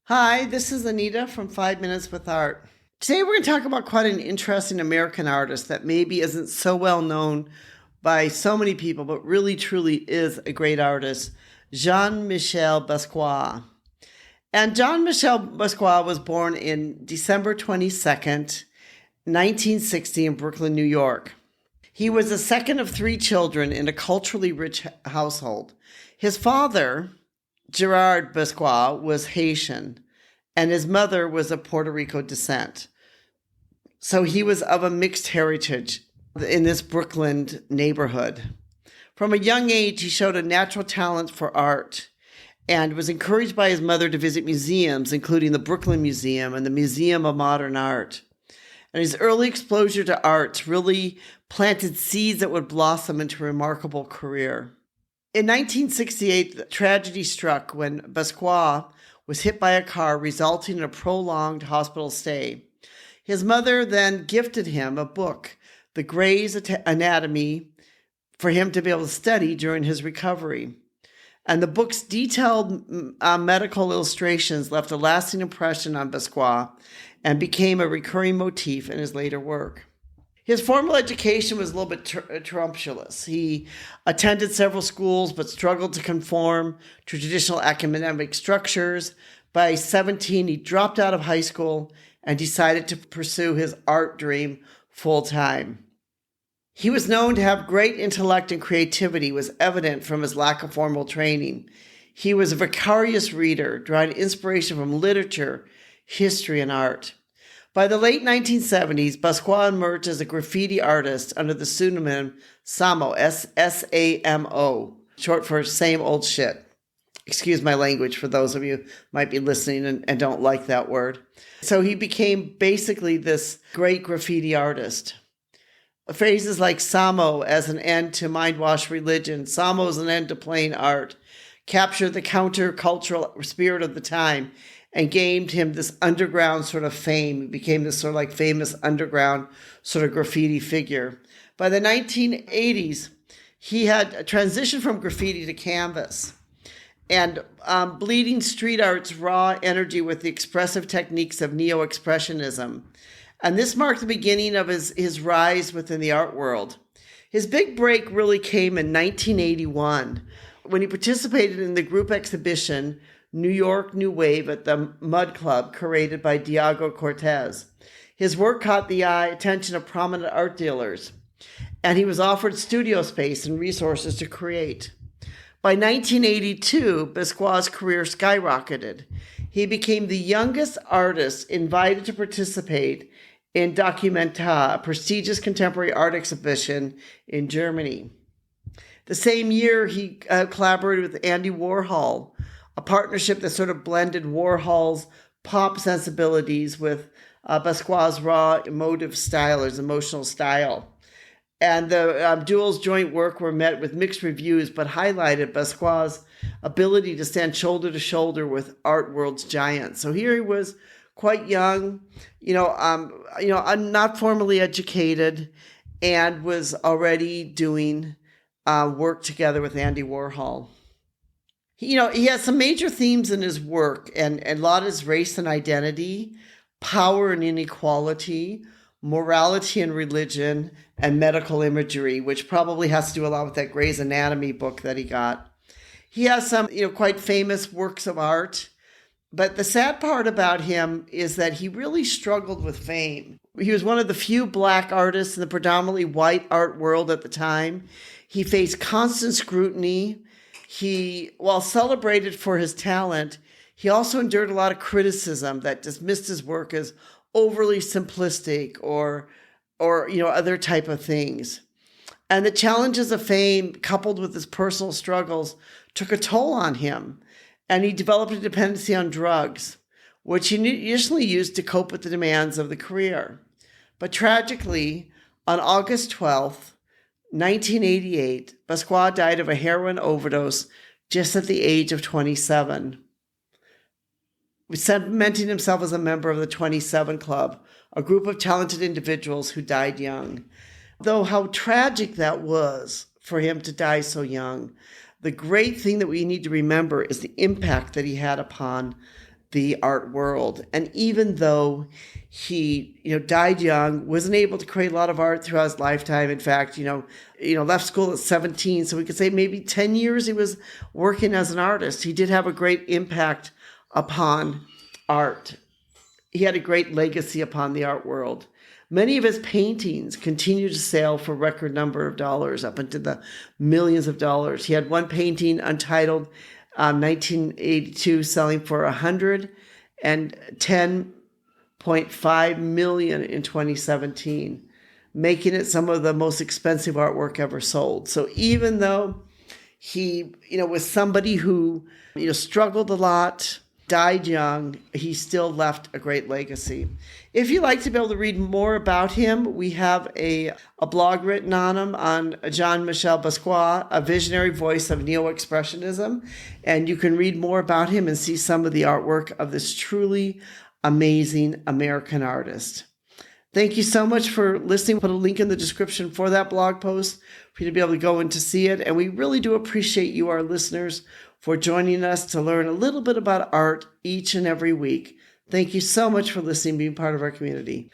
Hi, this is Anita from 5 Minutes with Art. Today we're going to talk about quite an interesting American artist that maybe isn't so well known by so many people, but really truly is a great artist, Jean-Michel Basquiat. And Jean-Michel Basquiat was born in December 22nd, 1960 in Brooklyn, New York. He was the second of three children in a culturally rich household. His father, Gerard Basquiat, was Haitian, and his mother was of Puerto Rico descent. So he was of a mixed heritage in this Brooklyn neighborhood. From a young age, he showed a natural talent for art and was encouraged by his mother to visit museums, including the Brooklyn Museum and the Museum of Modern Art. And his early exposure to arts really planted seeds that would blossom into a remarkable career. In 1968, tragedy struck when Basquiat was hit by a car, resulting in a prolonged hospital stay. His mother then gifted him a book, The Gray's Anatomy, for him to be able to study during his recovery. And the book's detailed medical illustrations left a lasting impression on Basquiat and became a recurring motif in his later work. His formal education was a little bit tumultuous. He attended several schools but struggled to conform to traditional academic structures. By 17, he dropped out of high school and decided to pursue his art dream full-time. He was known to have great intellect, and creativity was evident from his lack of formal training. He was a vicarious reader, drawing inspiration from literature, history, and art. By the late 1970s, Basquiat emerged as a graffiti artist under the pseudonym Samo, S-A-M-O, short for same old shit. Excuse my language for those of you who might be listening and don't like that word. So he became basically this great graffiti artist. Phrases like Samo as an end to mind-wash religion, Samo as an end to plain art, captured the counter-cultural spirit of the time and gained him this underground sort of fame. He became this sort of like famous underground sort of graffiti figure. By the 1980s, he had transitioned from graffiti to canvas and bleeding street art's raw energy with the expressive techniques of Neo-Expressionism. And this marked the beginning of his rise within the art world. His big break really came in 1981 when he participated in the group exhibition New York New Wave at the Mud Club, curated by Diego Cortez. His work caught the attention of prominent art dealers, and he was offered studio space and resources to create. By 1982, Basquiat's career skyrocketed. He became the youngest artist invited to participate in Documenta, a prestigious contemporary art exhibition in Germany. The same year, he collaborated with Andy Warhol, a partnership that sort of blended Warhol's pop sensibilities with Basquiat's raw emotive style, his emotional style. And the duo's joint work were met with mixed reviews, but highlighted Basquiat's ability to stand shoulder to shoulder with art world's giants. So here he was, quite young, not formally educated, and was already doing work together with Andy Warhol. He has some major themes in his work, and a lot is race and identity, power and inequality, morality and religion, and medical imagery, which probably has to do a lot with that Gray's Anatomy book that he got. He has some, quite famous works of art. But the sad part about him is that he really struggled with fame. He was one of the few Black artists in the predominantly white art world at the time. He faced constant scrutiny. While celebrated for his talent, he also endured a lot of criticism that dismissed his work as overly simplistic or other type of things. And the challenges of fame, coupled with his personal struggles, took a toll on him. And he developed a dependency on drugs, which he initially used to cope with the demands of the career. But tragically, on August 12th, 1988, Basquiat died of a heroin overdose just at the age of 27, cementing himself as a member of the 27 Club, a group of talented individuals who died young. Though how tragic that was for him to die so young, the great thing that we need to remember is the impact that he had upon the art world. And even though he, died young, wasn't able to create a lot of art throughout his lifetime. In fact, left school at 17. So we could say maybe 10 years he was working as an artist. He did have a great impact upon art. He had a great legacy upon the art world. Many of his paintings continue to sell for a record number of dollars, up into the millions of dollars. He had one painting, Untitled, 1982, selling for $110.5 million in 2017, making it some of the most expensive artwork ever sold. So even though he, was somebody who, struggled a lot, died young, he still left a great legacy. If you'd like to be able to read more about him, we have a blog written on him on Jean-Michel Basquiat, a visionary voice of Neo-Expressionism. And you can read more about him and see some of the artwork of this truly amazing American artist. Thank you so much for listening. Put a link in the description for that blog post for you to be able to go in to see it. And we really do appreciate you, our listeners, for joining us to learn a little bit about art each and every week. Thank you so much for listening, being part of our community.